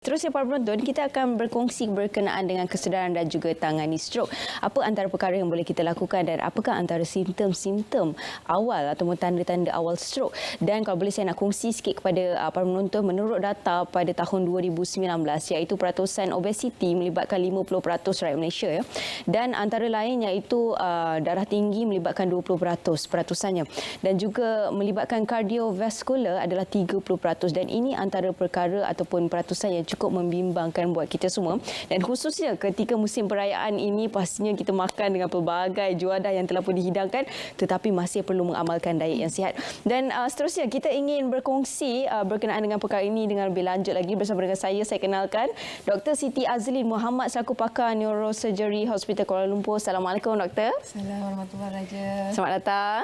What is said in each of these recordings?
Terusnya para penonton, kita akan berkongsi berkenaan dengan kesedaran dan juga tangani stroke. Apa antara perkara yang boleh kita lakukan dan apakah antara simptom-simptom awal ataupun tanda-tanda awal stroke. Dan kalau boleh saya nak kongsi sikit kepada para penonton, menurut data pada tahun 2019 iaitu peratusan obesiti melibatkan 50% rakyat Malaysia ya. Dan antara lain iaitu darah tinggi melibatkan 20% peratusannya. Dan juga melibatkan kardiovaskular adalah 30% dan ini antara perkara ataupun peratusan yang cukup membimbangkan buat kita semua, dan khususnya ketika musim perayaan ini pastinya kita makan dengan pelbagai juadah yang telah pun dihidangkan, tetapi masih perlu mengamalkan diet yang sihat. Dan seterusnya kita ingin berkongsi berkenaan dengan perkara ini dengan lebih lanjut lagi bersama dengan saya kenalkan Dr. Siti Azlin Muhammad selaku pakar neurosurgery Hospital Kuala Lumpur. Assalamualaikum Doktor. Assalamualaikum warahmatullahi wabarakatuh. Selamat datang.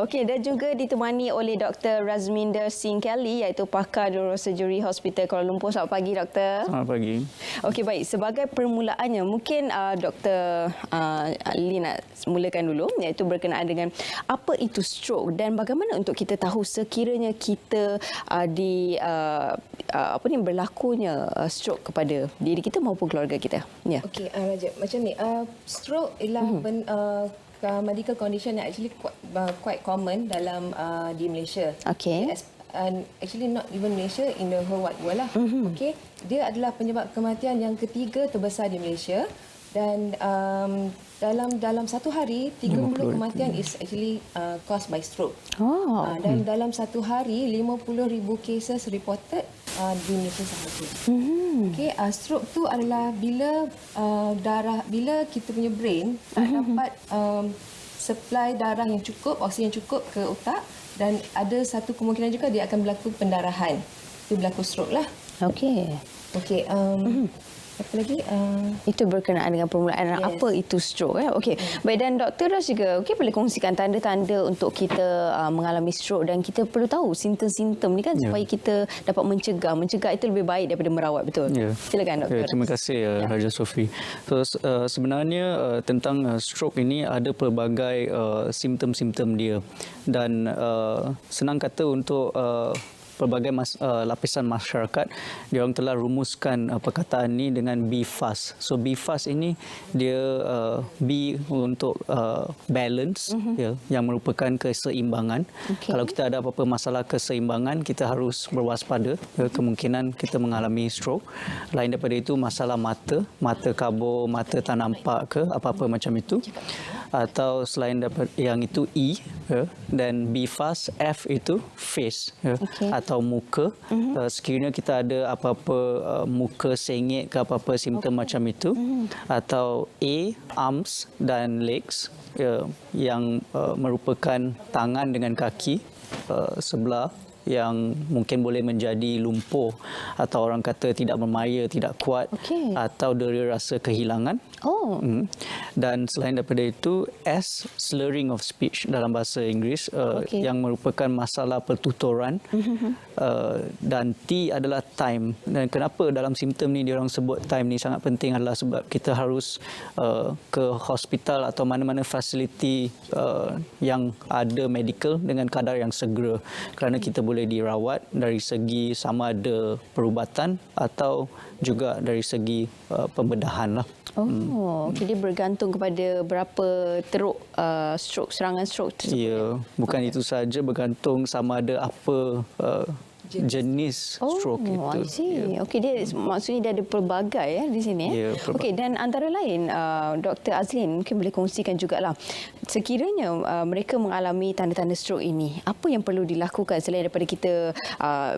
Okey, dan juga ditemani oleh Dr. Razminder Singh Kelly iaitu pakar neurosurgery Hospital Kuala Lumpur. Selamat pagi Doktor. Selamat pagi. Okey, baik, sebagai permulaannya mungkin Dr. Lee nak mulakan dulu iaitu berkenaan dengan apa itu stroke dan bagaimana untuk kita tahu sekiranya kita berlakunya stroke kepada diri kita maupun keluarga kita. Ya. Okey, Raja, macam ni, stroke ialah medical condition yang actually quite common dalam di Malaysia. Okey. And actually not even Malaysia, in the whole wide world lah. Okey, dia adalah penyebab kematian yang ketiga terbesar di Malaysia dan dalam satu hari 30 kematian is actually caused by stroke. Dan dalam satu hari 50,000 cases reported di Malaysia sahaja. Okey, stroke tu adalah bila bila kita punya brain tak dapat supply darah yang cukup, oksigen yang cukup ke otak, dan ada satu kemungkinan juga dia akan berlaku pendarahan. Itu berlaku stroke lah. Okey. Okey, apa lagi? Itu berkenaan dengan permulaan apa itu stroke. Okey. Baik, dan Dr. Ras juga boleh kongsikan tanda-tanda untuk kita mengalami stroke dan kita perlu tahu simptom-simptom ni kan supaya kita dapat mencegah. Mencegah itu lebih baik daripada merawat, betul? Silakan Dr. Terima kasih Raja Sofi. So, sebenarnya tentang stroke ini ada pelbagai simptom-simptom dia dan senang kata untuk pelbagai lapisan masyarakat, dia orang telah rumuskan perkataan ini dengan be fast. So be fast ini dia B untuk balance yang merupakan keseimbangan. Kalau kita ada apa-apa masalah keseimbangan, kita harus berwaspada kemungkinan kita mengalami stroke. Lain daripada itu masalah mata kabur, mata tak nampak ke apa-apa macam itu. Atau selain daripada yang itu E dan be fast, F itu face atau muka. Sekiranya kita ada apa-apa muka sengit ke apa-apa simptom macam itu. Atau A, arms dan legs yang merupakan tangan dengan kaki sebelah yang mungkin boleh menjadi lumpuh atau orang kata tidak bermaya, tidak kuat atau deria rasa kehilangan. Dan selain daripada itu S, slurring of speech dalam bahasa Inggeris yang merupakan masalah pertuturan. Dan T adalah time. Dan kenapa dalam simptom ni dia orang sebut time ni sangat penting adalah sebab kita harus ke hospital atau mana-mana fasiliti yang ada medical dengan kadar yang segera kerana kita boleh dirawat dari segi sama ada perubatan atau juga dari segi pembedahan lah. Jadi bergantung kepada berapa teruk serangan stroke tersebut. Ya, bukan itu saja, bergantung sama ada apa jenis stroke itu. Okey, dia maksudnya dia ada pelbagai di sini. Okey, dan antara lain Dr. Azlin mungkin boleh kongsikan jugalah sekiranya mereka mengalami tanda-tanda stroke ini, apa yang perlu dilakukan selain daripada kita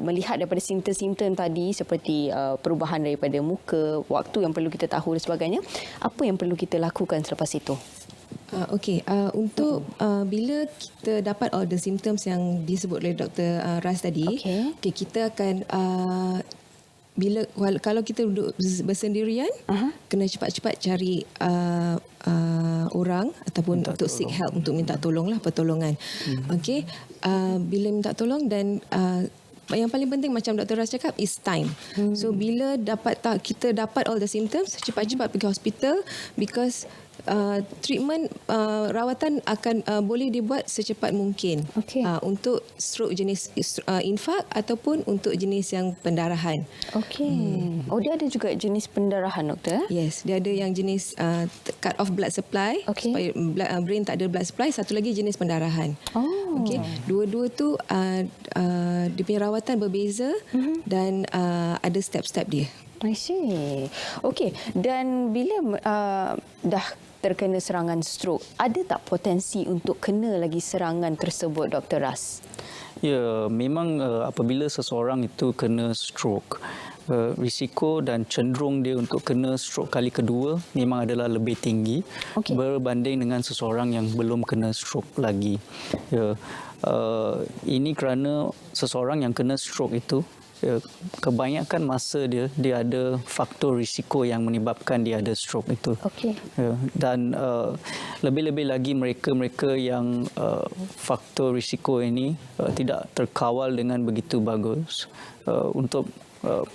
melihat daripada simptom-simptom tadi seperti perubahan daripada muka, waktu yang perlu kita tahu dan sebagainya, apa yang perlu kita lakukan selepas itu? Okey, untuk bila kita dapat all the symptoms yang disebut oleh Dr. Ras tadi, kita akan kalau kita duduk bersendirian, kena cepat-cepat cari orang ataupun untuk seek help, untuk minta tolonglah, pertolongan. Okey, bila minta tolong dan yang paling penting macam Dr. Ras cakap is time. So bila kita dapat all the symptoms, cepat-cepat pergi hospital because treatment rawatan akan boleh dibuat secepat mungkin Okey. untuk stroke jenis infak ataupun untuk jenis yang pendarahan. Okey. Oh, dia ada juga jenis pendarahan, doktor? Yes, dia ada yang jenis cut off blood supply Okey. supaya brain tak ada blood supply. Satu lagi jenis pendarahan. Oh. Okey, dua-dua tu dia punya rawatan berbeza dan ada step-step dia. I see. Okey, dan bila dah terkena serangan stroke, ada tak potensi untuk kena lagi serangan tersebut, Dr. Ras? Ya, memang apabila seseorang itu kena stroke, risiko dan cenderung dia untuk kena stroke kali kedua memang adalah lebih tinggi berbanding dengan seseorang yang belum kena stroke lagi. Ya, ini kerana seseorang yang kena stroke itu kebanyakan masa dia ada faktor risiko yang menyebabkan dia ada stroke itu. Okey. Dan lebih-lebih lagi mereka yang faktor risiko ini tidak terkawal dengan begitu bagus untuk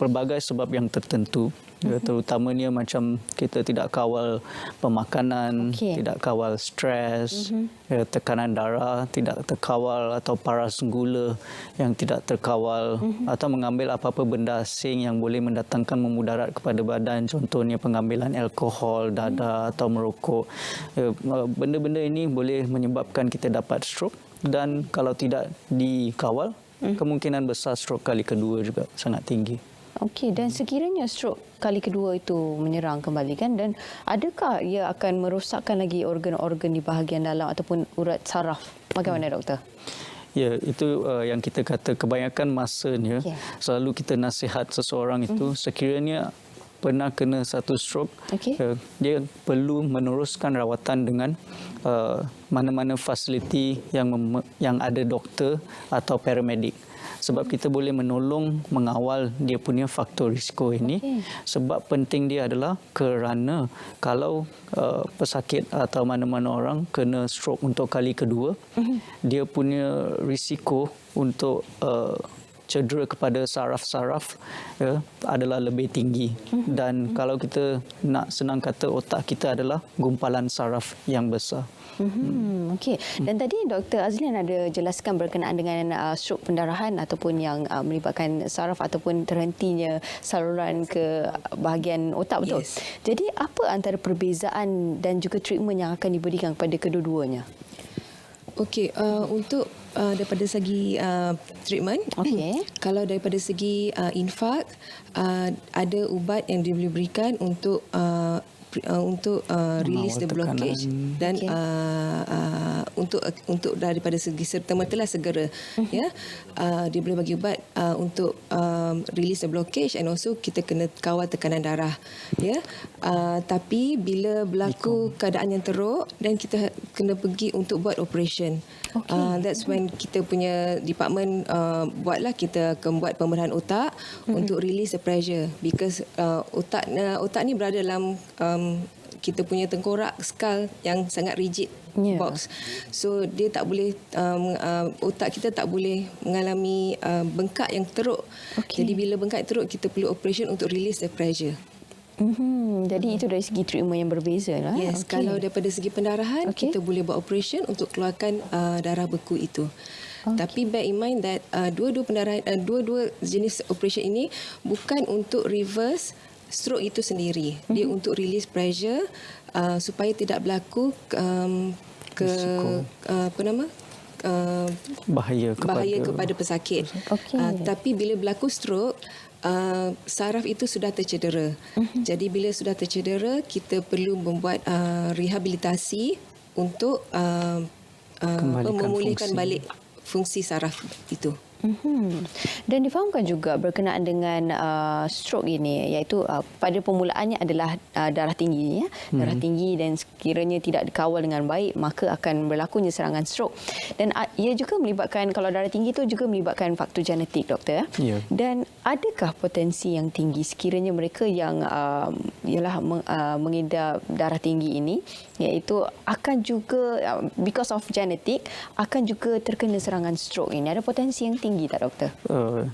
pelbagai sebab yang tertentu. Terutamanya macam kita tidak kawal pemakanan, tidak kawal stres, tekanan darah tidak terkawal atau paras gula yang tidak terkawal atau mengambil apa-apa benda asing yang boleh mendatangkan memudarat kepada badan, contohnya pengambilan alkohol, dadah atau merokok. Benda-benda ini boleh menyebabkan kita dapat stroke dan kalau tidak dikawal, kemungkinan besar stroke kali kedua juga sangat tinggi. Okey, dan sekiranya stroke kali kedua itu menyerang kembali kan, dan adakah ia akan merosakkan lagi organ-organ di bahagian dalam ataupun urat saraf? Bagaimana, doktor? Ya, itu yang kita kata kebanyakan masanya selalu kita nasihat seseorang itu sekiranya pernah kena satu stroke, dia perlu meneruskan rawatan dengan mana-mana fasiliti yang ada doktor atau paramedik. Sebab kita boleh menolong mengawal dia punya faktor risiko ini. Sebab penting dia adalah kerana kalau pesakit atau mana-mana orang kena stroke untuk kali kedua, dia punya risiko untuk cedera kepada saraf-saraf adalah lebih tinggi. Dan kalau kita nak senang kata, otak kita adalah gumpalan saraf yang besar. Okey. Dan tadi Dr. Azlin ada jelaskan berkenaan dengan stroke pendarahan ataupun yang melibatkan saraf ataupun terhentinya saluran ke bahagian otak, betul? Yes. Jadi apa antara perbezaan dan juga treatment yang akan diberikan kepada kedua-duanya? Okey, untuk daripada segi treatment, kalau daripada segi infak, ada ubat yang boleh berikan untuk release the blockage dan untuk daripada segi serta-mertalah segera, ya, dia boleh bagi ubat untuk release the blockage and also kita kena kawal tekanan darah, ya. Tapi bila berlaku keadaan yang teruk dan kita kena pergi untuk buat operation, that's when kita punya department buatlah, kita akan buat pembedahan otak untuk release the pressure, because otak ni berada dalam kita punya tengkorak skull yang sangat rigid box. So dia tak boleh otak kita tak boleh mengalami bengkak yang teruk. Jadi bila bengkak teruk, kita perlu operation untuk release the pressure. Jadi itu dari segi treatment yang berbeza lah. Yes, kalau daripada segi pendarahan, kita boleh buat operation untuk keluarkan darah beku itu. Tapi bear in mind that dua-dua jenis operation ini bukan untuk reverse stroke itu sendiri. Dia untuk release pressure supaya tidak berlaku bahaya kepada pesakit. Tapi bila berlaku stroke, saraf itu sudah tercedera. Jadi bila sudah tercedera, kita perlu membuat rehabilitasi untuk memulihkan balik fungsi saraf itu. Dan difahamkan juga berkenaan dengan stroke ini, iaitu pada permulaannya adalah darah tinggi, ya. Darah tinggi, dan sekiranya tidak dikawal dengan baik, maka akan berlakunya serangan stroke. Dan ia juga melibatkan, kalau darah tinggi itu juga melibatkan faktor genetik, doktor. Dan adakah potensi yang tinggi sekiranya mereka yang mengidap darah tinggi ini, iaitu akan juga because of genetic akan juga terkena serangan stroke ini? Ada potensi yang tinggi tak, doktor?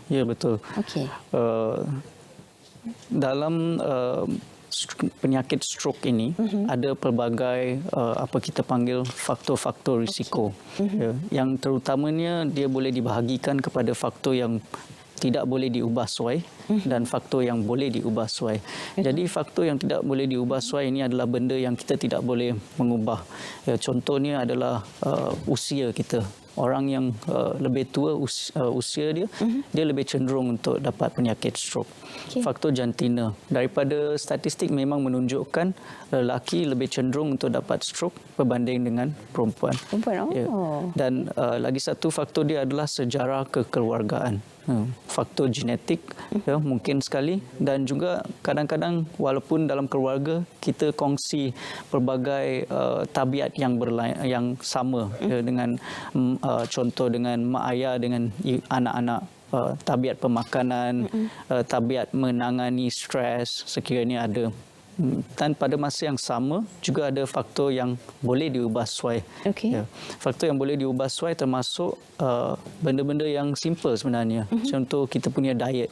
Ya, betul. Dalam penyakit stroke ini ada pelbagai apa kita panggil faktor-faktor risiko. Ya, yang terutamanya dia boleh dibahagikan kepada faktor yang tidak boleh diubah suai dan faktor yang boleh diubah suai. Jadi faktor yang tidak boleh diubah suai ini adalah benda yang kita tidak boleh mengubah. Ya, contohnya adalah usia kita. Orang yang lebih tua usia dia, dia lebih cenderung untuk dapat penyakit stroke. Faktor jantina. Daripada statistik memang menunjukkan lelaki lebih cenderung untuk dapat stroke berbanding dengan perempuan. Ya. Dan lagi satu faktor dia adalah sejarah kekeluargaan. Faktor genetik ya, mungkin sekali, dan juga kadang-kadang walaupun dalam keluarga kita kongsi pelbagai tabiat yang sama ya, dengan contoh dengan mak ayah dengan anak-anak, tabiat pemakanan, tabiat menangani stres sekiranya ada. Dan pada masa yang sama juga ada faktor yang boleh diubah suai. Ya. Faktor yang boleh diubah suai termasuk benda-benda yang simple sebenarnya. Contoh kita punya diet,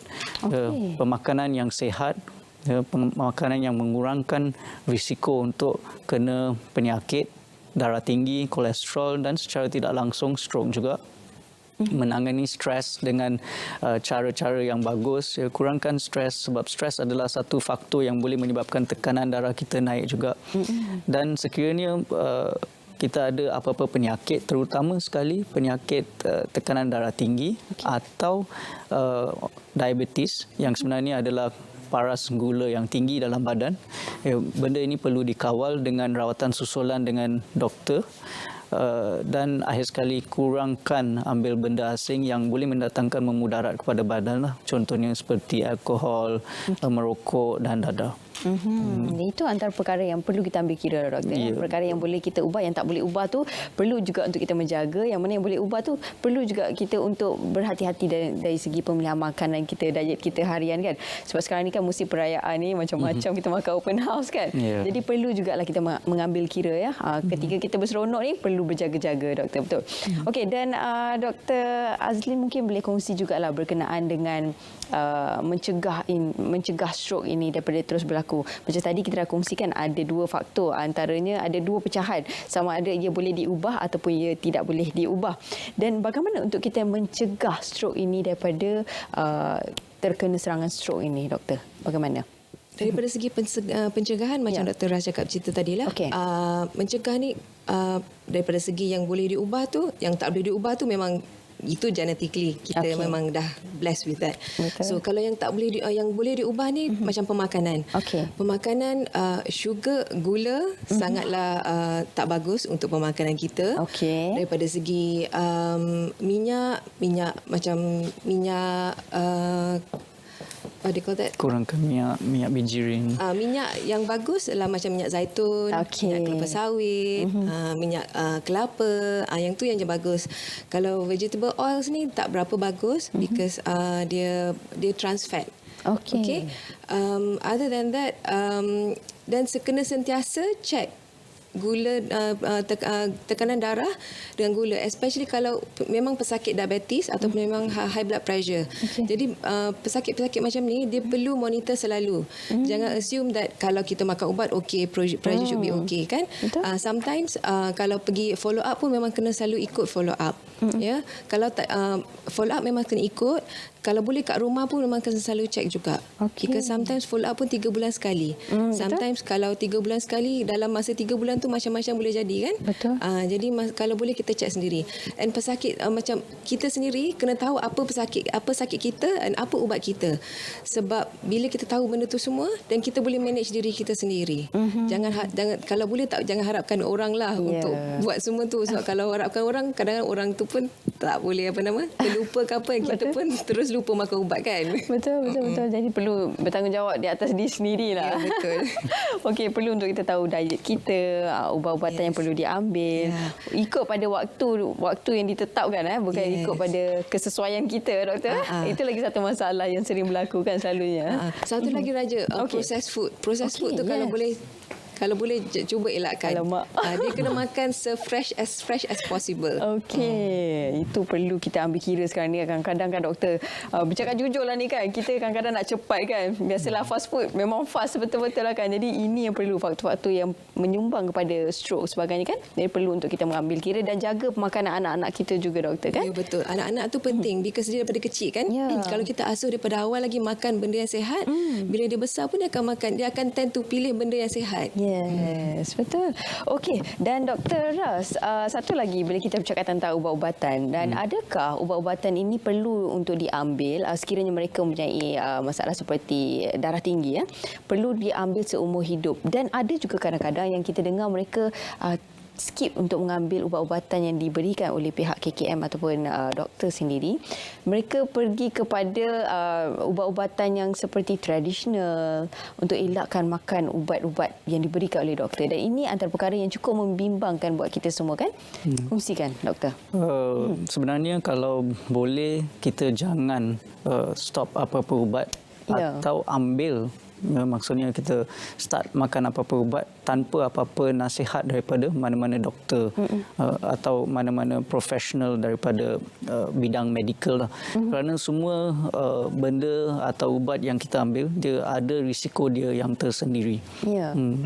pemakanan yang sihat, pemakanan yang mengurangkan risiko untuk kena penyakit darah tinggi, kolesterol dan secara tidak langsung stroke juga. Menangani stres dengan cara-cara yang bagus, ya, kurangkan stres sebab stres adalah satu faktor yang boleh menyebabkan tekanan darah kita naik juga. Dan sekiranya kita ada apa-apa penyakit, terutama sekali penyakit tekanan darah tinggi atau diabetes yang sebenarnya adalah paras gula yang tinggi dalam badan, ya, benda ini perlu dikawal dengan rawatan susulan dengan doktor. Dan akhir sekali kurangkan ambil benda asing yang boleh mendatangkan memudarat kepada badan lah. Contohnya seperti alkohol, merokok dan dadah. Itu antara perkara yang perlu kita ambil kira, doktor. Perkara yang boleh kita ubah, yang tak boleh ubah tu perlu juga untuk kita menjaga. Yang mana yang boleh ubah tu perlu juga kita untuk berhati-hati dari segi pemilihan makanan kita, diet kita harian kan. Sebab sekarang ni kan musim perayaan ni macam-macam kita makan open house kan. Jadi perlu jugalah kita mengambil kira ya. Ketika kita berseronok ni perlu berjaga-jaga, doktor. Betul. Okey, dan Dr. Azlin mungkin boleh kongsi jugalah berkenaan dengan mencegah stroke ini daripada terus berlaku. Macam tadi kita dah kongsikan ada dua faktor, antaranya ada dua pecahan, sama ada ia boleh diubah ataupun ia tidak boleh diubah. Dan bagaimana untuk kita mencegah stroke ini daripada terkena serangan stroke ini, doktor? Bagaimana? Daripada segi pencegahan macam Dr. Raj cakap cerita tadilah, mencegah ni daripada segi yang boleh diubah tu, yang tak boleh diubah tu memang itu genetically kita memang dah blessed with that. So kalau yang tak boleh yang boleh diubah ni macam pemakanan. Pemakanan sugar, gula sangatlah tak bagus untuk pemakanan kita. Daripada segi minyak macam minyak what do you call that? Kurangkan minyak bijirin. Minyak yang bagus adalah macam minyak zaitun, minyak kelapa sawit, minyak kelapa. Yang tu yang bagus. Kalau vegetable oils ni tak berapa bagus because dia trans fat. Other than that, dan kena sentiasa check gula, tekanan darah dengan gula, especially kalau memang pesakit diabetes atau memang high blood pressure. Jadi pesakit-pesakit macam ni dia perlu monitor selalu. Jangan assume that kalau kita makan ubat pressure should be okay kan. Sometimes kalau pergi follow up pun memang kena selalu ikut follow up. Ya, kalau follow up memang kena ikut. Kalau boleh kat rumah pun memang kena selalu check juga. Because sometimes follow up pun 3 bulan sekali. Sometimes kalau 3 bulan sekali, dalam masa 3 bulan tu macam-macam boleh jadi kan. Jadi kalau boleh kita check sendiri. And pesakit macam kita sendiri kena tahu apa sakit kita dan apa ubat kita. Sebab bila kita tahu benda tu semua dan kita boleh manage diri kita sendiri. Jangan kalau boleh jangan harapkan orang lah untuk buat semua tu. Sebab kalau harapkan orang, kadang-kadang orang tu pun tak boleh terlupa ke apa, kita pun terus lupa makan ubat kan. Betul. Jadi perlu bertanggungjawab di atas diri sendiri lah. Betul. Okey, perlu untuk kita tahu diet kita, ubat-ubatan yang perlu diambil. Ikut pada waktu yang ditetapkan, bukan ikut pada kesesuaian kita, doktor. Itu lagi satu masalah yang sering berlaku kan selalunya. Satu lagi Raja, processed food. Processed food tu kalau boleh kalau boleh cuba elakkan. Alamak. Dia kena makan fresh as possible. Okey, itu perlu kita ambil kira sekarang ni. Kadang-kadang kan doktor, bercakap jujur lah ni kan, kita kadang-kadang nak cepat kan. Biasalah fast food memang fast betul-betul lah kan. Jadi ini yang perlu, faktor-faktor yang menyumbang kepada stroke sebagainya kan. Jadi perlu untuk kita mengambil kira dan jaga pemakanan anak-anak kita juga doktor kan. Ya, betul. Anak-anak tu penting because dia daripada kecil kan. Ya. Kalau kita asuh daripada awal lagi makan benda yang sihat, bila dia besar pun dia akan makan, dia akan tend to pilih benda yang sihat. Yes, betul. Okey, dan Dr. Ras, satu lagi bila kita bercakap tentang ubat-ubatan, dan adakah ubat-ubatan ini perlu untuk diambil sekiranya mereka mempunyai masalah seperti darah tinggi, perlu diambil seumur hidup. Dan ada juga kadang-kadang yang kita dengar mereka skip untuk mengambil ubat-ubatan yang diberikan oleh pihak KKM ataupun doktor sendiri. Mereka pergi kepada ubat-ubatan yang seperti tradisional untuk elakkan makan ubat-ubat yang diberikan oleh doktor. Dan ini antara perkara yang cukup membimbangkan buat kita semua kan? Kongsikan doktor. Sebenarnya kalau boleh kita jangan stop apa-apa ubat atau ambil. Maksudnya kita start makan apa-apa ubat tanpa apa-apa nasihat daripada mana-mana doktor atau mana-mana profesional daripada bidang medical lah. Kerana semua benda atau ubat yang kita ambil, dia ada risiko dia yang tersendiri.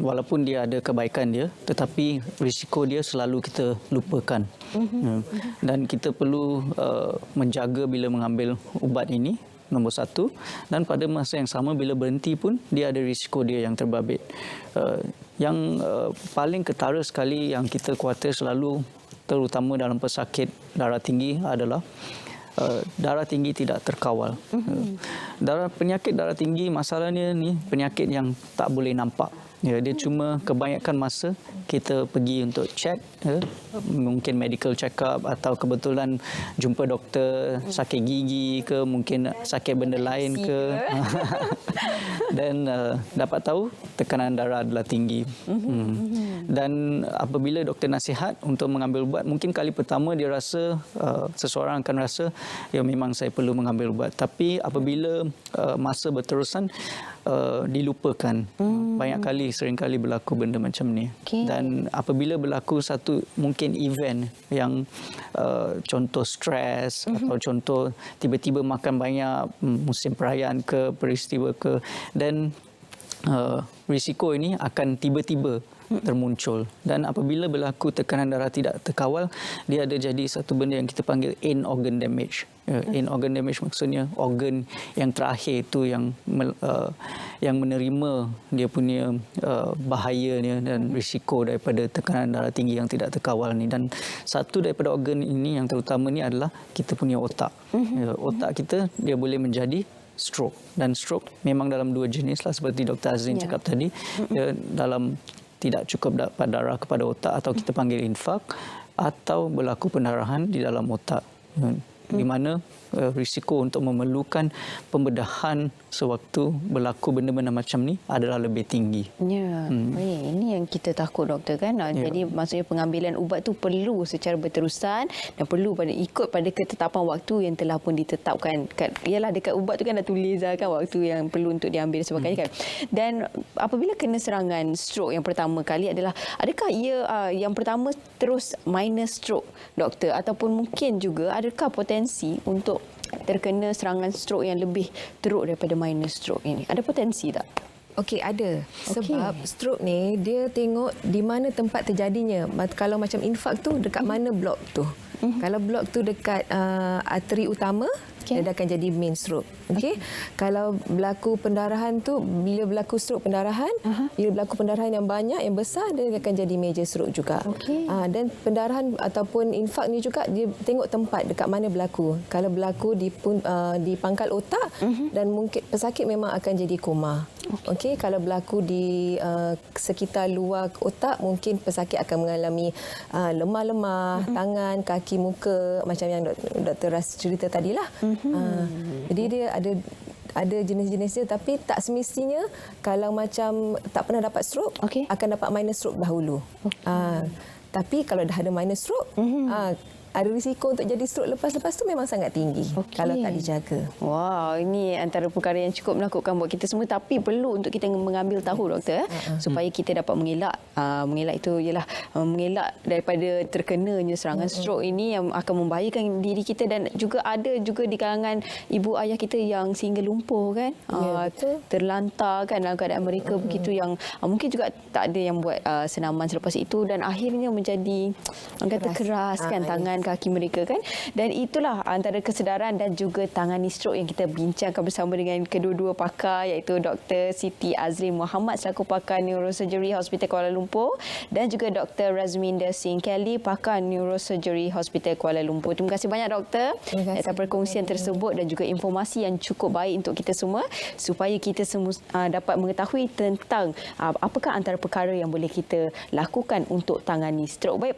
Walaupun dia ada kebaikan dia, tetapi risiko dia selalu kita lupakan. Dan kita perlu menjaga bila mengambil ubat ini, nombor satu, dan pada masa yang sama bila berhenti pun dia ada risiko dia yang terbabit. Yang paling ketara sekali yang kita khawatir selalu, terutama dalam pesakit darah tinggi adalah darah tinggi tidak terkawal. Penyakit darah tinggi, masalahnya ni penyakit yang tak boleh nampak. Dia cuma kebanyakan masa kita pergi untuk check, mungkin medical check up atau kebetulan jumpa doktor sakit gigi ke, mungkin sakit benda lain ke. Dan dapat tahu tekanan darah adalah tinggi. Dan apabila doktor nasihat untuk mengambil ubat, mungkin kali pertama dia rasa, seseorang akan rasa, ya memang saya perlu mengambil ubat. Tapi apabila masa berterusan, dilupakan. Banyak kali, sering kali berlaku benda macam ni. Dan apabila berlaku satu mungkin event yang contoh stres atau contoh tiba-tiba makan banyak, musim perayaan ke, peristiwa ke, dan risiko ini akan tiba-tiba termuncul. Dan apabila berlaku tekanan darah tidak terkawal, dia ada jadi satu benda yang kita panggil end organ damage. End organ damage maksudnya organ yang terakhir itu yang menerima dia punya bahayanya dan risiko daripada tekanan darah tinggi yang tidak terkawal ni. Dan satu daripada organ ini yang terutama ni adalah kita punya otak. Otak kita dia boleh menjadi stroke, dan stroke memang dalam dua jenis lah seperti Dr. Azrin cakap tadi. Dalam tidak cukup dapat darah kepada otak atau kita panggil infak, atau berlaku pendarahan di dalam otak, di mana risiko untuk memerlukan pembedahan sewaktu berlaku benda-benda macam ni adalah lebih tinggi. Ya, ini yang kita takut doktor kan. Jadi maksudnya pengambilan ubat tu perlu secara berterusan dan perlu ikut pada ketetapan waktu yang telah pun ditetapkan. Ialah dekat ubat tu kan dah tulis kan waktu yang perlu untuk diambil sebagainya kan. Dan apabila kena serangan stroke yang pertama kali adalah, adakah ia yang pertama terus minor stroke doktor, ataupun mungkin juga adakah potensi untuk terkena serangan stroke yang lebih teruk daripada minor stroke ini? Ada potensi tak? Okey, ada. Sebab stroke ni dia tengok di mana tempat terjadinya. Kalau macam infak tu dekat mana blok tu. Kalau blok tu dekat arteri utama, dia akan jadi main stroke. Okey. Kalau berlaku pendarahan tu, bila berlaku stroke pendarahan, bila berlaku pendarahan yang banyak, yang besar, dia akan jadi major stroke juga. Dan pendarahan ataupun infak ni juga dia tengok tempat dekat mana berlaku. Kalau berlaku di pangkal otak, dan mungkin pesakit memang akan jadi koma. Okey, kalau berlaku di sekitar luar otak, mungkin pesakit akan mengalami lemah-lemah, tangan, kaki, muka, macam yang Dr. Ras cerita tadilah. Jadi dia ada jenis-jenis dia, tapi tak semestinya kalau macam tak pernah dapat stroke, akan dapat minor stroke dahulu. Tapi kalau dah ada minor stroke, ada risiko untuk jadi stroke lepas-lepas tu memang sangat tinggi kalau tak dijaga. Wow, ini antara perkara yang cukup menakutkan buat kita semua, tapi perlu untuk kita mengambil tahu doktor supaya kita dapat mengelak itu ialah mengelak daripada terkenanya serangan stroke ini yang akan membahayakan diri kita, dan juga ada juga di kalangan ibu ayah kita yang sehingga lumpuh kan, terlantar kan dalam keadaan mereka begitu, yang mungkin juga tak ada yang buat senaman selepas itu, dan akhirnya menjadi orang kata keras kan tangan kaki mereka kan. Dan itulah antara kesedaran dan juga tangani stroke yang kita bincangkan bersama dengan kedua-dua pakar, iaitu Dr. Siti Azrin Muhammad selaku pakar neurosurgery Hospital Kuala Lumpur dan juga Dr. Razminda Singh Kelly pakar neurosurgery Hospital Kuala Lumpur. Terima kasih banyak doktor atas perkongsian tersebut dan juga informasi yang cukup baik untuk kita semua supaya kita semua dapat mengetahui tentang apakah antara perkara yang boleh kita lakukan untuk tangani stroke. Baik,